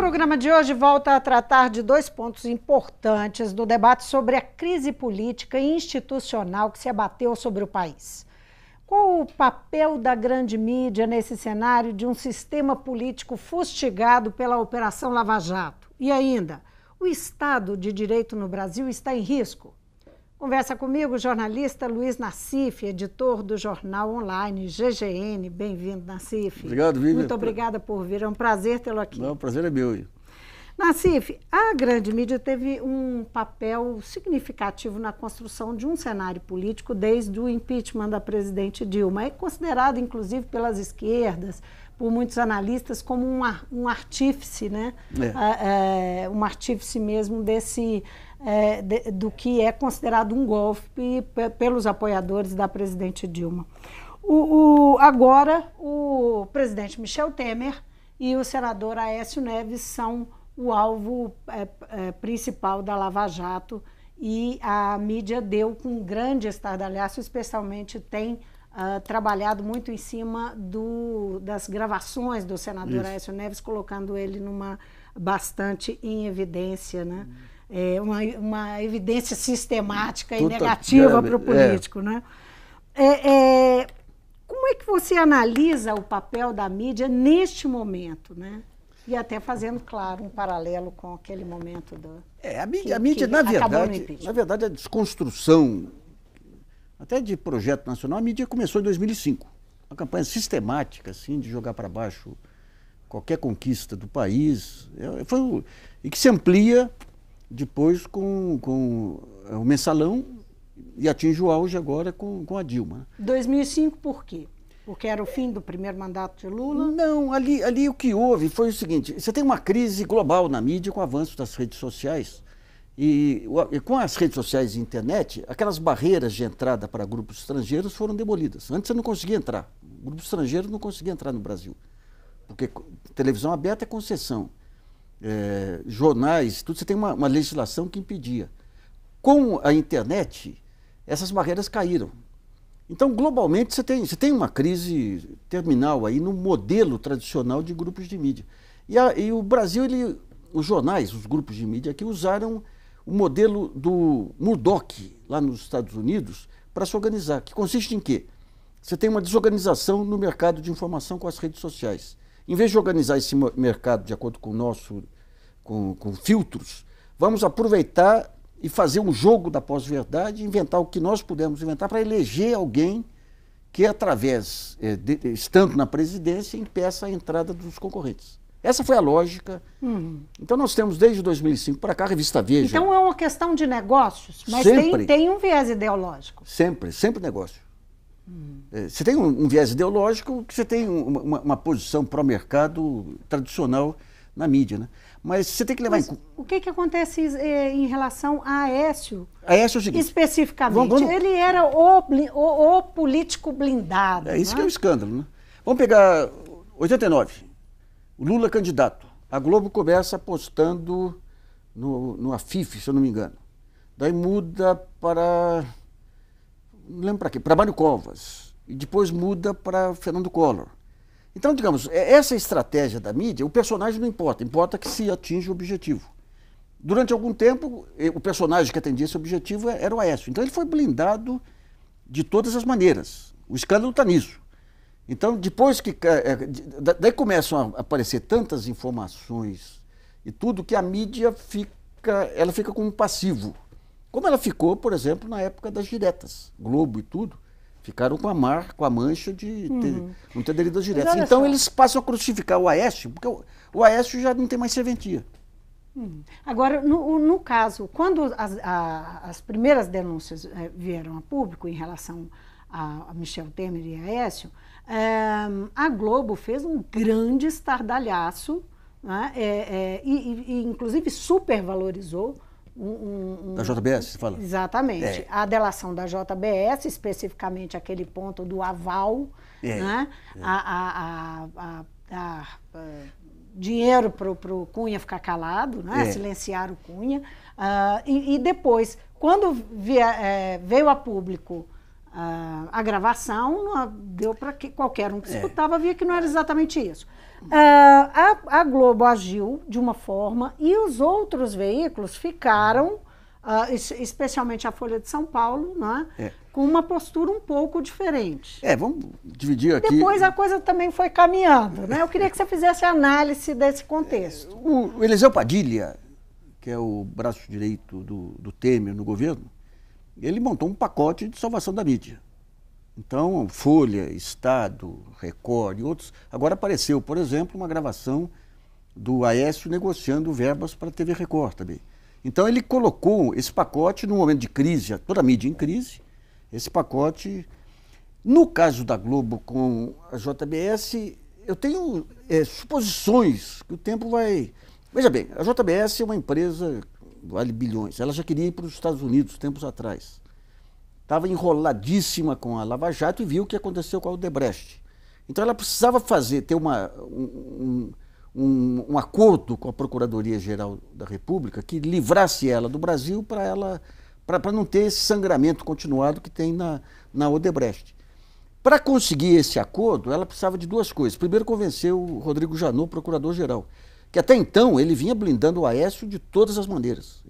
programa de hoje volta a tratar de dois pontos importantes do debate sobre a crise política e institucional que se abateu sobre o país. Qual o papel da grande mídia nesse cenário de um sistema político fustigado pela Operação Lava Jato? E ainda, o Estado de Direito no Brasil está em risco? Conversa comigo o jornalista Luiz Nassif, editor do jornal online GGN. Bem-vindo, Nassif. Obrigado, Vivian. Muito obrigada por vir, é um prazer tê-lo aqui. Não, o prazer é meu. Nassif, a grande mídia teve um papel significativo na construção de um cenário político desde o impeachment da presidente Dilma. É considerado, inclusive, pelas esquerdas, por muitos analistas, como um artífice, né? Um artífice mesmo desse... do que é considerado um golpe pelos apoiadores da presidente Dilma. Agora, o presidente Michel Temer e o senador Aécio Neves são o alvo principal da Lava Jato, e a mídia deu com grande estardalhaço, especialmente tem trabalhado muito em cima das gravações do senador Aécio Neves, colocando ele bastante em evidência, né? Uma evidência sistemática e negativa para o político, né? Como é que você analisa o papel da mídia neste momento, né? E até fazendo, claro, um paralelo com aquele momento a mídia, na verdade, a desconstrução até de projeto nacional, a mídia começou em 2005. Uma campanha sistemática, assim, de jogar para baixo qualquer conquista do país, e que se amplia depois com o Mensalão e atinge o auge agora com a Dilma. 2005 por quê? Porque era o fim do primeiro mandato de Lula? Não, ali o que houve foi o seguinte: você tem uma crise global na mídia com o avanço das redes sociais, e com as redes sociais e internet, aquelas barreiras de entrada para grupos estrangeiros foram demolidas. Antes você não conseguia entrar, grupos estrangeiros não conseguiam entrar no Brasil, porque televisão aberta é concessão. Jornais, tudo, você tem uma legislação que impedia. Com a internet, essas barreiras caíram. Então, globalmente, você tem uma crise terminal aí no modelo tradicional de grupos de mídia. E o Brasil, os jornais, os grupos de mídia aqui usaram o modelo do Murdoch, lá nos Estados Unidos, para se organizar, que consiste em quê? Você tem uma desorganização no mercado de informação com as redes sociais. Em vez de organizar esse mercado de acordo com o nosso, com filtros, vamos aproveitar e fazer um jogo da pós-verdade, inventar o que nós pudermos inventar para eleger alguém que, através, estando na presidência, impeça a entrada dos concorrentes. Essa foi a lógica. Então nós temos, desde 2005 para cá, a revista Veja. Então é uma questão de negócios, mas tem um viés ideológico. Sempre negócio. Você tem um viés ideológico, que você tem uma posição pró-mercado tradicional na mídia, né? Mas você tem que levar o que acontece em relação a Aécio? Aécio é o seguinte, especificamente. Ele era o político blindado. Isso que é um escândalo, né? Vamos pegar 89, o Lula candidato. A Globo começa apostando no Afif, se eu não me engano. Daí muda para... não lembro para quê, para Mário Covas, e depois muda para Fernando Collor. Então, digamos, essa estratégia da mídia, o personagem não importa, importa que se atinja o objetivo. Durante algum tempo, o personagem que atendia esse objetivo era o Aécio. Então, ele foi blindado de todas as maneiras. O escândalo está nisso. Então, depois que... daí começam a aparecer tantas informações e tudo, que a mídia fica como um passivo. Como ela ficou, por exemplo, na época das diretas. Globo e tudo, ficaram com a mancha de não ter aderido às diretas. Então eles passam a crucificar o Aécio, porque o Aécio já não tem mais serventia. Agora, no caso, quando as primeiras denúncias vieram a público em relação a Michel Temer e a Aécio, a Globo fez um grande estardalhaço, né? E inclusive supervalorizou da JBS, você fala? Exatamente. A delação da JBS, especificamente aquele ponto do aval, né? Dinheiro para o Cunha ficar calado, né? Silenciar o Cunha. E depois, quando veio a público a gravação, deu para que qualquer um que escutava via que não era exatamente isso. A Globo agiu de uma forma e os outros veículos ficaram, especialmente a Folha de São Paulo, né, com uma postura um pouco diferente. Vamos dividir aqui. Depois a coisa também foi caminhando, né? Eu queria que você fizesse análise desse contexto. O Eliseu Padilha, que é o braço direito do Temer no governo, ele montou um pacote de salvação da mídia. Então, Folha, Estado, Record e outros. Agora apareceu, por exemplo, uma gravação do Aécio negociando verbas para a TV Record também. Então, ele colocou esse pacote num momento de crise, toda a mídia em crise, esse pacote. No caso da Globo com a JBS, eu tenho suposições que o tempo vai... Veja bem, a JBS é uma empresa, vale bilhões, ela já queria ir para os Estados Unidos tempos atrás. Estava enroladíssima com a Lava Jato e viu o que aconteceu com a Odebrecht. Então ela precisava ter um acordo com a Procuradoria-Geral da República que livrasse ela do Brasil para não ter esse sangramento continuado que tem na Odebrecht. Para conseguir esse acordo, ela precisava de duas coisas. Primeiro, convencer o Rodrigo Janot, procurador-geral, que até então ele vinha blindando o Aécio de todas as maneiras.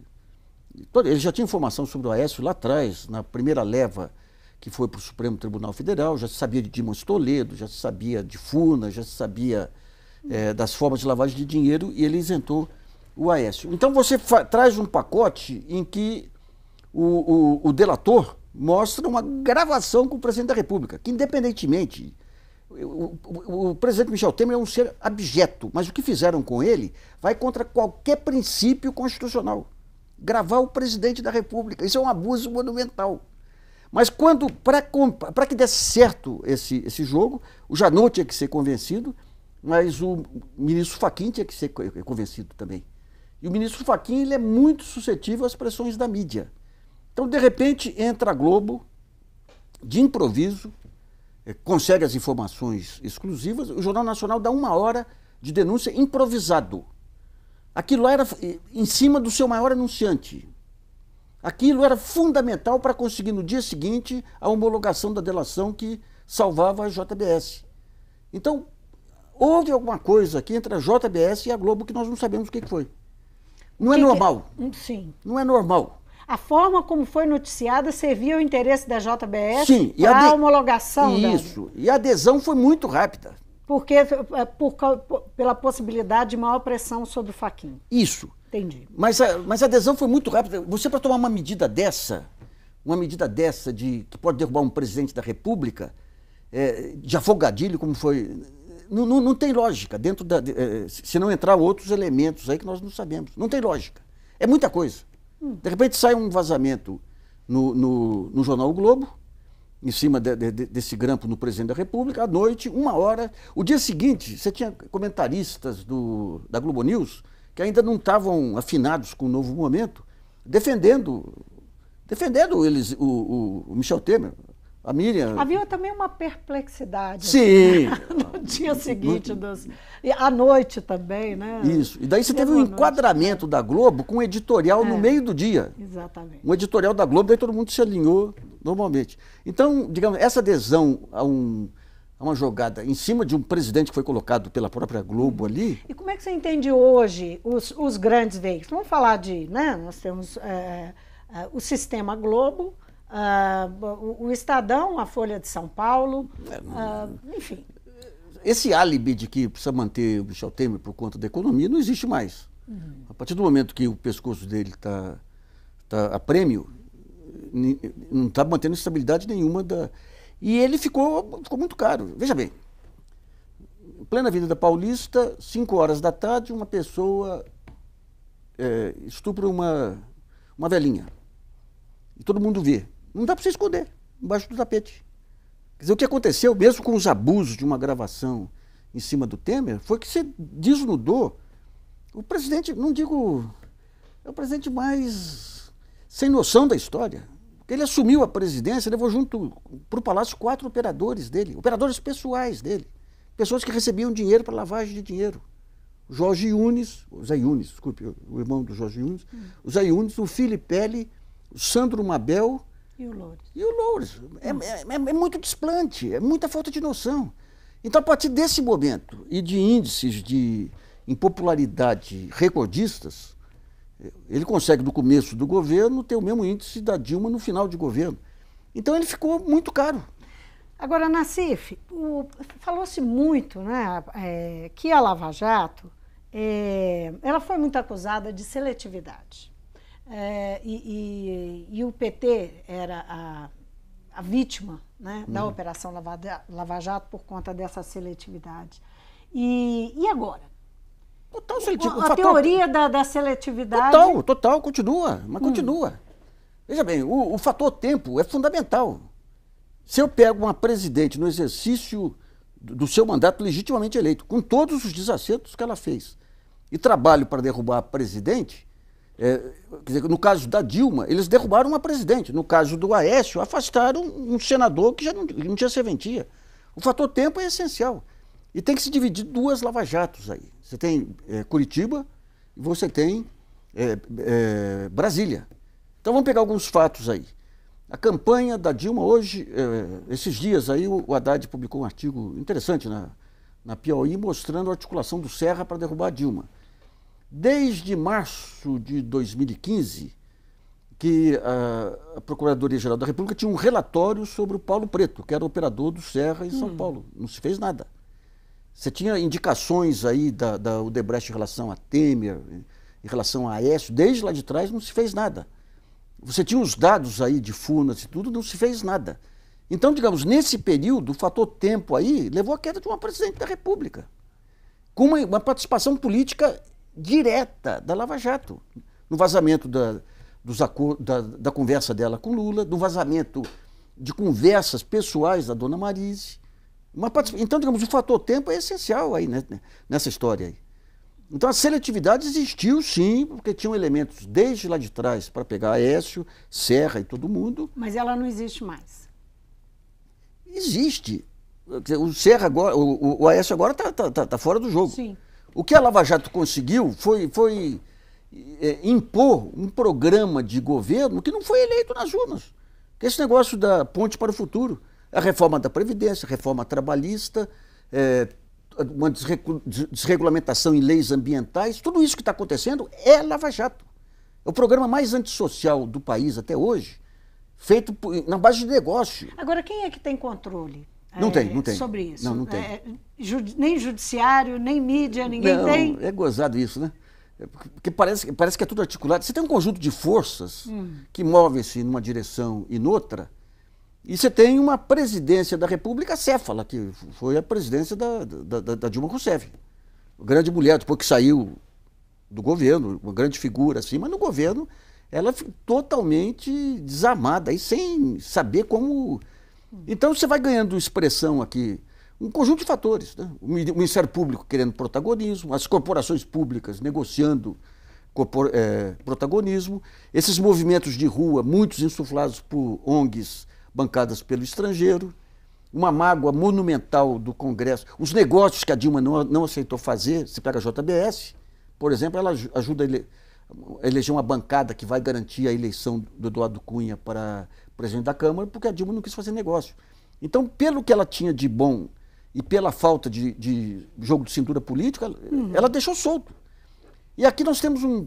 Ele já tinha informação sobre o Aécio lá atrás, na primeira leva que foi para o Supremo Tribunal Federal, já se sabia de Dimas Toledo, já se sabia de Funa, já se sabia das formas de lavagem de dinheiro, e ele isentou o Aécio. Então você traz um pacote em que o delator mostra uma gravação com o presidente da República, que independentemente... O presidente Michel Temer é um ser abjeto, mas o que fizeram com ele vai contra qualquer princípio constitucional. Gravar o presidente da República, isso é um abuso monumental. Mas para que desse certo esse jogo, o Janot tinha que ser convencido, mas o ministro Fachin tinha que ser convencido também. E o ministro Fachin, ele é muito suscetível às pressões da mídia. Então, de repente, entra a Globo, de improviso, consegue as informações exclusivas, o Jornal Nacional dá 1 hora de denúncia improvisado. Aquilo era em cima do seu maior anunciante. Aquilo era fundamental para conseguir no dia seguinte a homologação da delação que salvava a JBS. Então, houve alguma coisa aqui entre a JBS e a Globo que nós não sabemos o que foi. Não é normal. Sim. Não é normal. A forma como foi noticiada servia ao interesse da JBS para a homologação. Isso. E a adesão foi muito rápida. Porque pela possibilidade de maior pressão sobre o Fachin. Isso. Entendi. Mas a adesão foi muito rápida. Você, para tomar uma medida dessa que pode derrubar um presidente da República, de afogadilho, como foi, não tem lógica, se não entrar outros elementos aí que nós não sabemos. Não tem lógica. É muita coisa. De repente sai um vazamento no jornal O Globo, em cima desse grampo no presidente da República, à noite, 1 hora. O dia seguinte, você tinha comentaristas da Globo News que ainda não estavam afinados com o novo momento, defendendo eles, o Michel Temer, a Miriam. Havia também uma perplexidade. Sim. No dia seguinte, à noite também, né? Isso. E daí você teve um enquadramento da Globo com um editorial no meio do dia. Exatamente. Um editorial da Globo, daí todo mundo se alinhou normalmente. Então, digamos, essa adesão a uma jogada em cima de um presidente que foi colocado pela própria Globo ali... E como é que você entende hoje os grandes veículos? Vamos falar né? Nós temos o Sistema Globo, o Estadão, a Folha de São Paulo, enfim. Esse álibi de que precisa manter o Michel Temer por conta da economia não existe mais. A partir do momento que o pescoço dele está a prêmio, não está mantendo estabilidade nenhuma E ele ficou muito caro. Veja bem, em plena Avenida Paulista, 5 horas da tarde, uma pessoa estupra uma velhinha. E todo mundo vê. Não dá para você esconder, embaixo do tapete. Quer dizer, o que aconteceu, mesmo com os abusos de uma gravação em cima do Temer, foi que você desnudou o presidente, não digo, é o presidente mais sem noção da história. Ele assumiu a presidência, levou junto para o Palácio 4 operadores dele, operadores pessoais dele, pessoas que recebiam dinheiro para lavagem de dinheiro. O Jorge Yunes, o Zé Yunes, desculpe, o irmão do Jorge Yunes, o Zé Yunes, o Filipelli, o Sandro Mabel E o Loures? E o Loures. É muito desplante, é muita falta de noção. Então, a partir desse momento e de índices de impopularidade recordistas, ele consegue, no começo do governo, ter o mesmo índice da Dilma no final de governo. Então, ele ficou muito caro. Agora, Nassif, falou-se muito, né, que a Lava Jato ela foi muito acusada de seletividade. E o PT era a vítima, né, da Operação Lava Jato por conta dessa seletividade. E agora? Total seletividade. A teoria da seletividade... Total, continua, mas continua. Veja bem, o fator tempo é fundamental. Se eu pego uma presidente no exercício do seu mandato legitimamente eleito, com todos os desacertos que ela fez, e trabalho para derrubar a presidente, quer dizer, no caso da Dilma, eles derrubaram uma presidente. No caso do Aécio, afastaram um senador que já não tinha serventia. O fator tempo é essencial. E tem que se dividir duas lava-jatos aí. Você tem Curitiba e você tem Brasília. Então vamos pegar alguns fatos aí. A campanha da Dilma hoje, esses dias aí, o Haddad publicou um artigo interessante na Piauí mostrando a articulação do Serra para derrubar a Dilma. Desde março de 2015, que a Procuradoria-Geral da República tinha um relatório sobre o Paulo Preto, que era operador do Serra em São Paulo. Não se fez nada. Você tinha indicações aí da Odebrecht em relação a Temer, em relação a Aécio, desde lá de trás não se fez nada. Você tinha os dados aí de Furnas e tudo, não se fez nada. Então, digamos, nesse período, o fator tempo aí levou à queda de uma presidente da República, com uma participação política direta da Lava Jato, no vazamento da conversa dela com Lula, no vazamento de conversas pessoais da dona Marise. Então, digamos, o fator tempo é essencial aí, né, nessa história aí. Então a seletividade existiu sim, porque tinham elementos desde lá de trás para pegar Aécio, Serra e todo mundo. Mas ela não existe mais. Existe. O Serra agora, o Aécio agora tá fora do jogo. Sim. O que a Lava Jato conseguiu foi impor um programa de governo que não foi eleito nas urnas. Que é esse negócio da ponte para o futuro. A reforma da Previdência, a reforma trabalhista, uma desregulamentação em leis ambientais, tudo isso que está acontecendo é Lava Jato. É o programa mais antissocial do país até hoje, feito na base de negócio. Agora, quem é que tem controle não tem. sobre isso? Não tem. Nem judiciário, nem mídia, ninguém tem? É gozado isso, né? Porque parece que é tudo articulado. Você tem um conjunto de forças que movem-se numa direção e noutra, e você tem uma presidência da República acéfala, que foi a presidência da Dilma Rousseff. Uma grande mulher, depois que saiu do governo, uma grande figura assim, mas no governo ela ficou totalmente desarmada, e sem saber como... Então você vai ganhando expressão aqui, um conjunto de fatores, né? O Ministério Público querendo protagonismo, as corporações públicas negociando protagonismo, esses movimentos de rua, muitos insuflados por ONGs bancadas pelo estrangeiro, uma mágoa monumental do Congresso, os negócios que a Dilma não aceitou fazer. Você pega a JBS, por exemplo, ela ajuda a eleger uma bancada que vai garantir a eleição do Eduardo Cunha para presidente da Câmara, porque a Dilma não quis fazer negócio. Então, pelo que ela tinha de bom e pela falta de jogo de cintura política, ela deixou solto. E aqui nós temos um...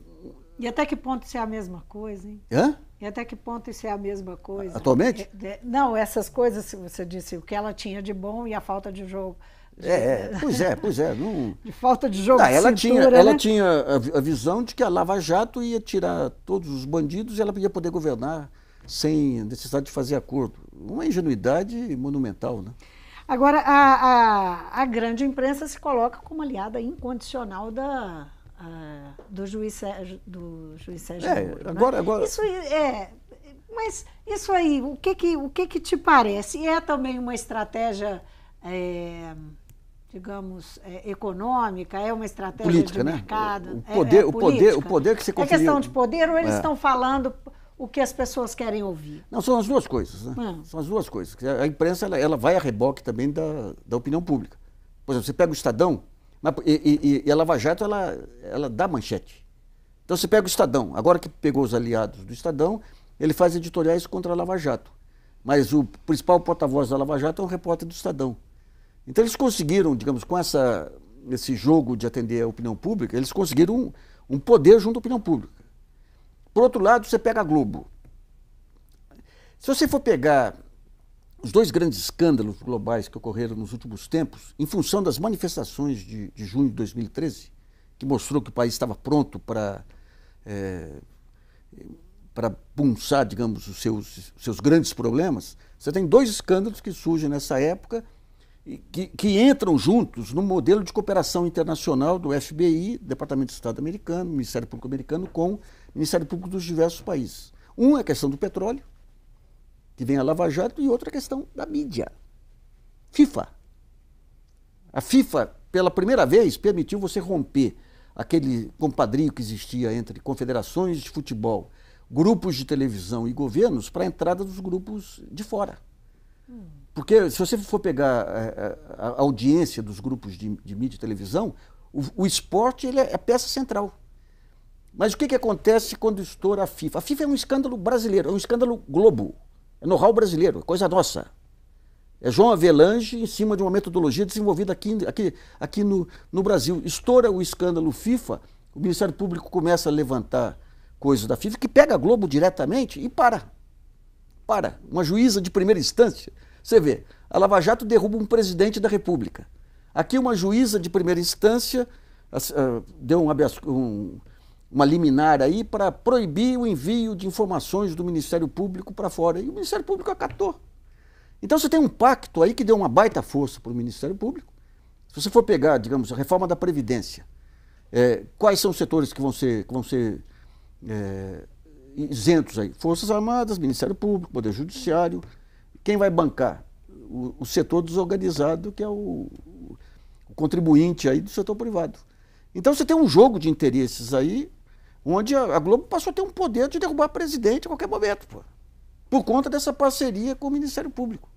E até que ponto isso é a mesma coisa, hein? Hã? E até que ponto isso é a mesma coisa? Atualmente? Não, essas coisas, você disse, o que ela tinha de bom e a falta de jogo. Pois é. Não... De falta de jogo não, de cintura, ela né? tinha a visão de que a Lava Jato ia tirar todos os bandidos e ela ia poder governar sem necessidade de fazer acordo. Uma ingenuidade monumental, né? Agora, a grande imprensa se coloca como aliada incondicional do juiz Sérgio Moro, agora... Isso mas isso aí, o que te parece? É também uma estratégia, digamos, econômica? É uma estratégia política, de né? mercado? O poder que você conferiu... É questão de poder ou eles estão falando o que as pessoas querem ouvir? Não, são as duas coisas, né? São as duas coisas. A imprensa ela vai a reboque também da opinião pública. Por exemplo, você pega o Estadão, e a Lava Jato ela dá manchete. Então você pega o Estadão, agora que pegou os aliados do Estadão, ele faz editoriais contra a Lava Jato. Mas o principal porta-voz da Lava Jato é um repórter do Estadão. Então eles conseguiram, digamos, com esse jogo de atender a opinião pública, eles conseguiram um poder junto à opinião pública. Por outro lado, você pega a Globo. Se você for pegar os dois grandes escândalos globais que ocorreram nos últimos tempos, em função das manifestações de junho de 2013, que mostrou que o país estava pronto para punçar, digamos, os seus grandes problemas, você tem dois escândalos que surgem nessa época e que entram juntos no modelo de cooperação internacional do FBI, Departamento de Estado americano, Ministério Público americano, com o Ministério Público dos diversos países. Um é a questão do petróleo, que vem a Lava Jato, e outra questão da mídia. FIFA. A FIFA, pela primeira vez, permitiu você romper aquele compadrio que existia entre confederações de futebol, grupos de televisão e governos para a entrada dos grupos de fora. Porque se você for pegar a audiência dos grupos de mídia e televisão, o esporte ele é a peça central. Mas o que acontece quando estoura a FIFA? A FIFA é um escândalo brasileiro, é um escândalo Globo. É know-how brasileiro, é coisa nossa. É João Avelange em cima de uma metodologia desenvolvida aqui no Brasil. Estoura o escândalo FIFA, o Ministério Público começa a levantar coisas da FIFA, que pega a Globo diretamente e para. Uma juíza de primeira instância. Você vê, a Lava Jato derruba um presidente da República. Aqui uma juíza de primeira instância deu uma liminar aí para proibir o envio de informações do Ministério Público para fora. E o Ministério Público acatou. Então você tem um pacto aí que deu uma baita força para o Ministério Público. Se você for pegar, digamos, a reforma da Previdência, quais são os setores que vão ser isentos aí? Forças Armadas, Ministério Público, Poder Judiciário. Quem vai bancar? O setor desorganizado, que é o contribuinte aí do setor privado. Então você tem um jogo de interesses aí, onde a Globo passou a ter um poder de derrubar presidente a qualquer momento, por conta dessa parceria com o Ministério Público.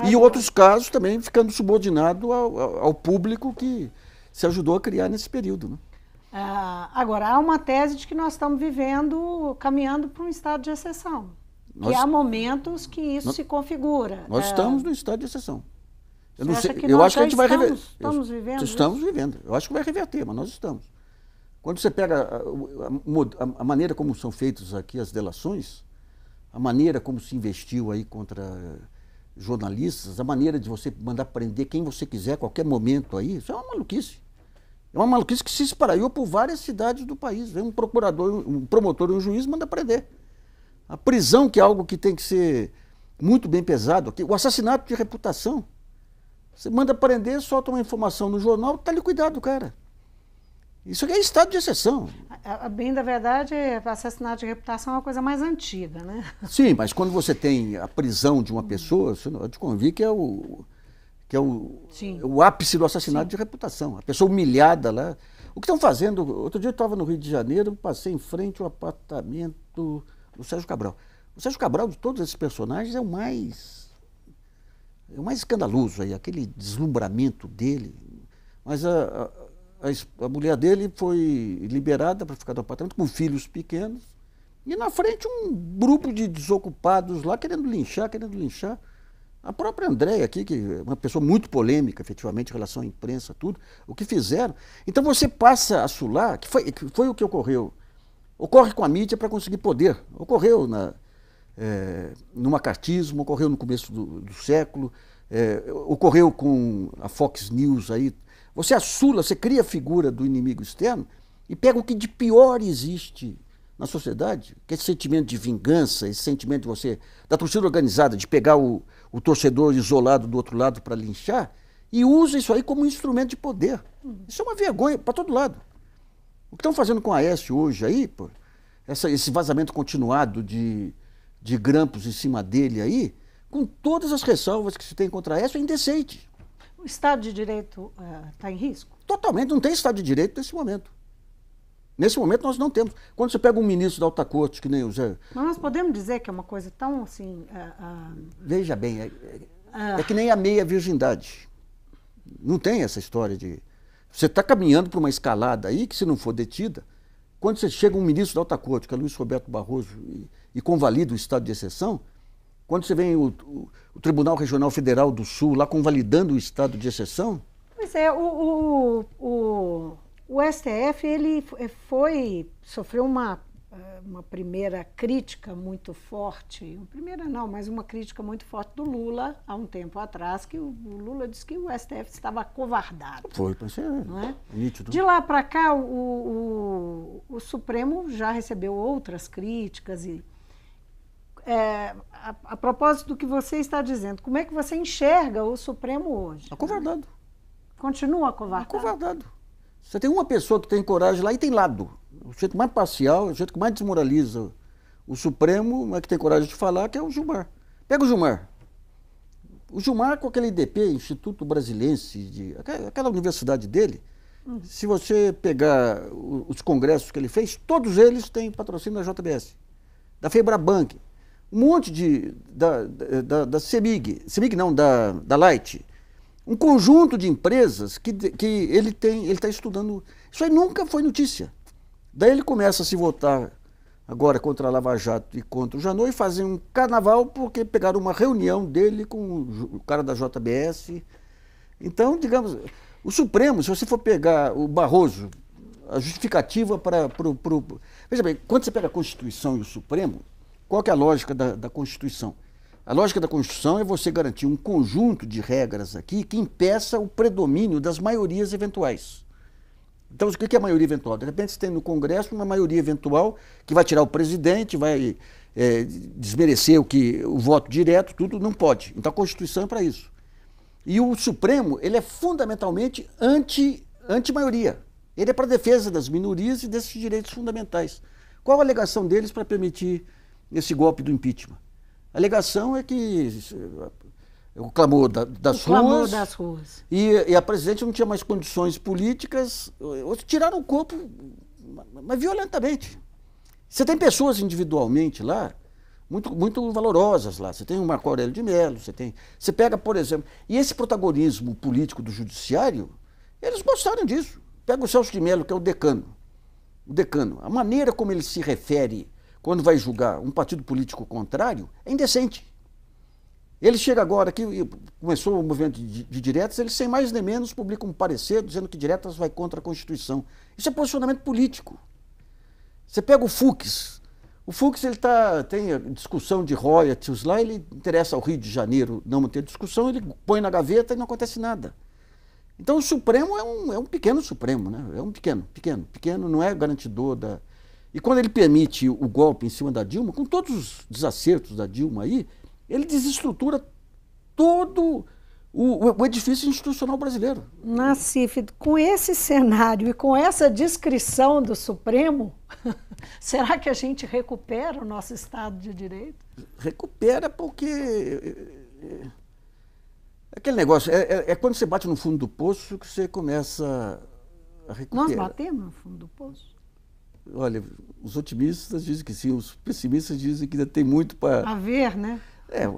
E outros casos também ficando subordinado ao público que se ajudou a criar nesse período, né? Agora, há uma tese de que nós estamos caminhando para um estado de exceção. Que há momentos que isso se configura. Nós estamos no estado de exceção. Eu acho que a gente vai reverter. Estamos vivendo isso? Estamos vivendo. Eu acho que vai reverter, mas nós estamos. Quando você pega a maneira como são feitas aqui as delações, a maneira como se investiu aí contra jornalistas, a maneira de você mandar prender quem você quiser a qualquer momento aí, isso é uma maluquice. É uma maluquice que se espraiou por várias cidades do país. Vem um procurador, um promotor e um juiz manda prender. A prisão, que é algo que tem que ser muito bem pesado aqui, o assassinato de reputação. Você manda prender, solta uma informação no jornal, está liquidado o cara. Isso aqui é estado de exceção. Bem da verdade, assassinato de reputação é uma coisa mais antiga, né? Sim, mas quando você tem a prisão de uma pessoa, eu te convido que é o ápice do assassinato de reputação. A pessoa humilhada lá. O que estão fazendo? Outro dia eu estava no Rio de Janeiro, passei em frente ao apartamento do Sérgio Cabral. O Sérgio Cabral, de todos esses personagens, é o mais escandaloso aí, aquele deslumbramento dele. Mas a mulher dele foi liberada para ficar no apartamento com filhos pequenos e na frente um grupo de desocupados lá querendo linchar. A própria Andréia aqui, que é uma pessoa muito polêmica, efetivamente, em relação à imprensa, tudo, o que fizeram. Então você passa a sular, que foi o que ocorreu. Ocorre com a mídia para conseguir poder. Ocorreu no macartismo, ocorreu no começo do século, ocorreu com a Fox News aí. Você assula, você cria a figura do inimigo externo e pega o que de pior existe na sociedade, que é esse sentimento de vingança, esse sentimento da torcida organizada, de pegar o torcedor isolado do outro lado para linchar, e usa isso aí como um instrumento de poder. Isso é uma vergonha para todo lado. O que estão fazendo com a Aécio hoje aí, esse vazamento continuado de grampos em cima dele aí, com todas as ressalvas que se tem contra a Aécio, é indecente. O Estado de Direito está em risco? Totalmente, não tem Estado de Direito nesse momento. Nesse momento nós não temos. Quando você pega um ministro da alta corte, que nem o Zé... Mas nós podemos dizer que é uma coisa tão assim... Veja bem, é que nem a meia virgindade. Não tem essa história de... Você está caminhando para uma escalada aí que, se não for detida, quando você chega um ministro da alta corte, que é Luiz Roberto Barroso, e convalida o estado de exceção, quando você vem o Tribunal Regional Federal do Sul lá convalidando o estado de exceção... Pois é, o STF ele sofreu uma primeira crítica muito forte, primeira não, mas uma crítica muito forte do Lula há um tempo atrás, que o Lula disse que o STF estava acovardado. Foi, não é? Nítido. De lá para cá, o Supremo já recebeu outras críticas e a propósito do que você está dizendo, como é que você enxerga o Supremo hoje? Acovardado. Continua acovardado? Acovardado. Você tem uma pessoa que tem coragem lá e tem lado. O jeito mais parcial, o jeito que mais desmoraliza o Supremo, mas que tem coragem de falar, que é o Gilmar. Pega o Gilmar. O Gilmar, com aquele IDP, Instituto Brasilense, aquela universidade dele, se você pegar os congressos que ele fez, todos eles têm patrocínio da JBS, da Febrabank, um monte da CEMIG não, da Light, um conjunto de empresas que ele está estudando. Isso aí nunca foi notícia. Daí ele começa a se votar agora contra a Lava Jato e contra o Janot e fazem um carnaval porque pegaram uma reunião dele com o cara da JBS. Então, digamos, o Supremo, se você for pegar o Barroso, a justificativa para... Veja bem, quando você pega a Constituição e o Supremo, qual que é a lógica da Constituição? A lógica da Constituição é você garantir um conjunto de regras aqui que impeça o predomínio das maiorias eventuais. Então, o que é a maioria eventual? De repente, você tem no Congresso uma maioria eventual que vai tirar o presidente, vai desmerecer o voto direto, tudo, não pode. Então, a Constituição é para isso. E o Supremo, ele é fundamentalmente anti-maioria. Ele é para a defesa das minorias e desses direitos fundamentais. Qual a alegação deles para permitir esse golpe do impeachment? A alegação é que o clamor das ruas e a presidente não tinha mais condições políticas, tiraram o corpo, mas violentamente. Você tem pessoas individualmente lá, muito valorosas lá. Você tem o Marco Aurélio de Mello, você pega, por exemplo, e esse protagonismo político do judiciário, eles gostaram disso. Pega o Celso de Mello, que é o decano. A maneira como ele se refere quando vai julgar um partido político contrário, é indecente. Ele chega agora aqui, começou o movimento de diretas, ele sem mais nem menos publica um parecer dizendo que diretas vai contra a Constituição. Isso é posicionamento político. Você pega o Fux ele tem discussão de royalties lá, ele interessa ao Rio de Janeiro não manter discussão, ele põe na gaveta e não acontece nada. Então o Supremo é um pequeno Supremo, né? É um pequeno, não é garantidor da... E quando ele permite o golpe em cima da Dilma, com todos os desacertos da Dilma aí, ele desestrutura todo o edifício institucional brasileiro. Nassif, com esse cenário e com essa descrição do Supremo, será que a gente recupera o nosso Estado de Direito? Recupera porque... Aquele negócio, é quando você bate no fundo do poço que você começa a recuperar. Nós batemos no fundo do poço? Olha, os otimistas dizem que sim, os pessimistas dizem que ainda tem muito para... A ver, né?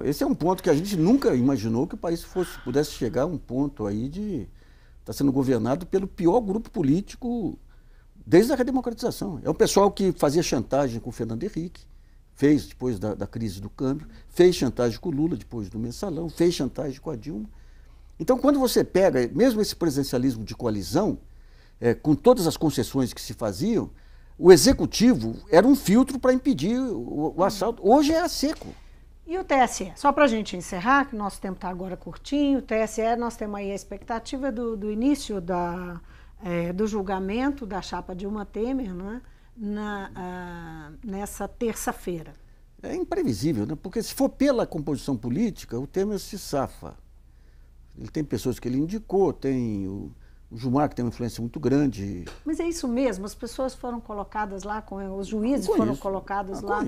Esse é um ponto que a gente nunca imaginou que o país pudesse chegar a um ponto aí de estar sendo governado pelo pior grupo político desde a redemocratização. É o pessoal que fazia chantagem com o Fernando Henrique, fez depois da crise do câmbio, fez chantagem com o Lula depois do mensalão, fez chantagem com a Dilma. Então, quando você pega, mesmo esse presidencialismo de coalizão, com todas as concessões que se faziam, o executivo era um filtro para impedir o assalto. Hoje é a seco. E o TSE? Só para a gente encerrar, que o nosso tempo está agora curtinho, o TSE, nós temos aí a expectativa do início do julgamento da chapa Dilma Temer, né, nessa terça-feira. É imprevisível, né? Porque se for pela composição política, o Temer se safa. Ele tem pessoas que ele indicou, tem o Gilmar, que tem uma influência muito grande. Mas é isso mesmo, as pessoas foram colocadas lá, os juízes foram colocados lá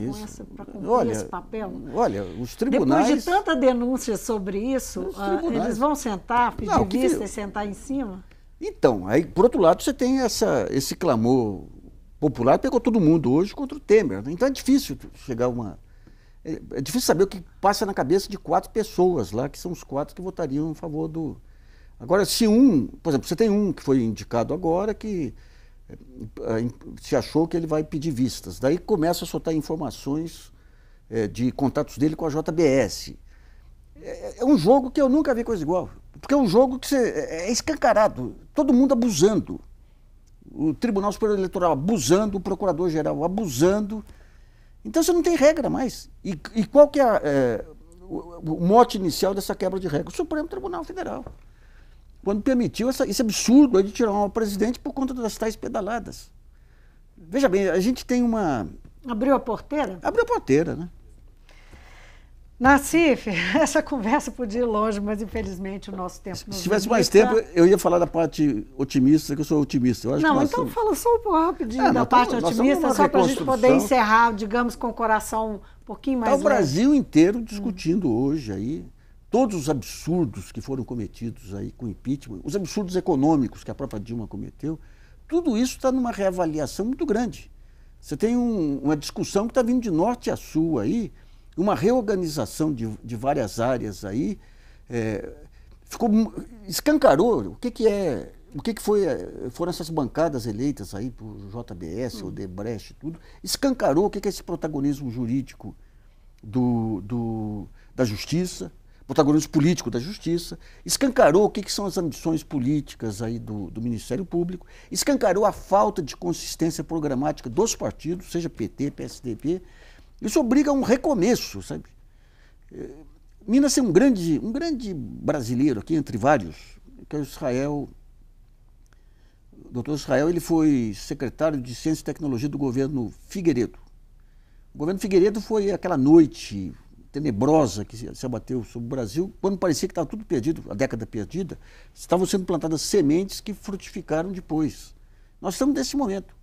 para cumprir esse papel? Olha, os tribunais... Depois de tanta denúncia sobre isso, eles vão sentar, pedir vista e sentar em cima? Então, aí, por outro lado, você tem esse clamor popular, pegou todo mundo hoje contra o Temer. Então é difícil chegar a uma... É difícil saber o que passa na cabeça de 4 pessoas lá, que são os 4 que votariam a favor do... Agora, se por exemplo, você tem um que foi indicado agora, que se achou que ele vai pedir vistas. Daí começa a soltar informações de contatos dele com a JBS. É um jogo que eu nunca vi coisa igual, porque é um jogo que é escancarado, todo mundo abusando. O Tribunal Superior Eleitoral abusando, o Procurador-Geral abusando. Então você não tem regra mais. E qual que é o mote inicial dessa quebra de regra? O Supremo Tribunal Federal. Quando permitiu esse absurdo de tirar o presidente por conta das tais pedaladas. Veja bem, a gente tem uma... Abriu a porteira? Abriu a porteira, né? Nassif, essa conversa podia ir longe, mas infelizmente o nosso tempo não. Se tivesse mais tempo, eu ia falar da parte otimista, que eu sou otimista. Eu acho não, que então fala só um pouco rapidinho da parte otimista, só para a gente poder encerrar, digamos, com o coração um pouquinho mais leve. Está o Brasil inteiro discutindo hoje aí todos os absurdos que foram cometidos aí com o impeachment, os absurdos econômicos que a própria Dilma cometeu, tudo isso está numa reavaliação muito grande. Você tem uma discussão que está vindo de norte a sul aí, uma reorganização de várias áreas aí, escancarou foram essas bancadas eleitas aí por JBS, Odebrecht, tudo, escancarou o que é esse protagonismo jurídico da justiça, protagonismo político da justiça, escancarou o que são as ambições políticas aí do Ministério Público, escancarou a falta de consistência programática dos partidos, seja PT, PSDB. Isso obriga a um recomeço, sabe? Minas tem um grande brasileiro aqui, entre vários, que é o Israel. O doutor Israel, ele foi secretário de Ciência e Tecnologia do governo Figueiredo. O governo Figueiredo foi aquela noite tenebrosa que se abateu sobre o Brasil, quando parecia que estava tudo perdido, a década perdida, estavam sendo plantadas sementes que frutificaram depois. Nós estamos nesse momento.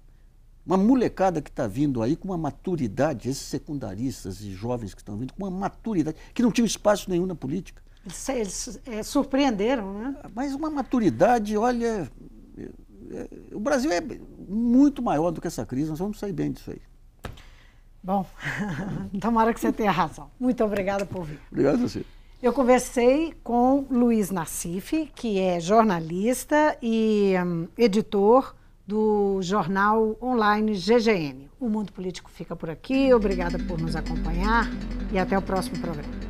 Uma molecada que está vindo aí com uma maturidade, esses secundaristas e jovens que estão vindo com uma maturidade, que não tinham espaço nenhum na política. Eles surpreenderam, né? Mas uma maturidade, olha, o Brasil é muito maior do que essa crise, nós vamos sair bem disso aí. Bom, tomara que você tenha razão. Muito obrigada por vir. Obrigado a você. Eu conversei com Luiz Nassif, que é jornalista e editor do jornal online GGN. O Mundo Político fica por aqui. Obrigada por nos acompanhar e até o próximo programa.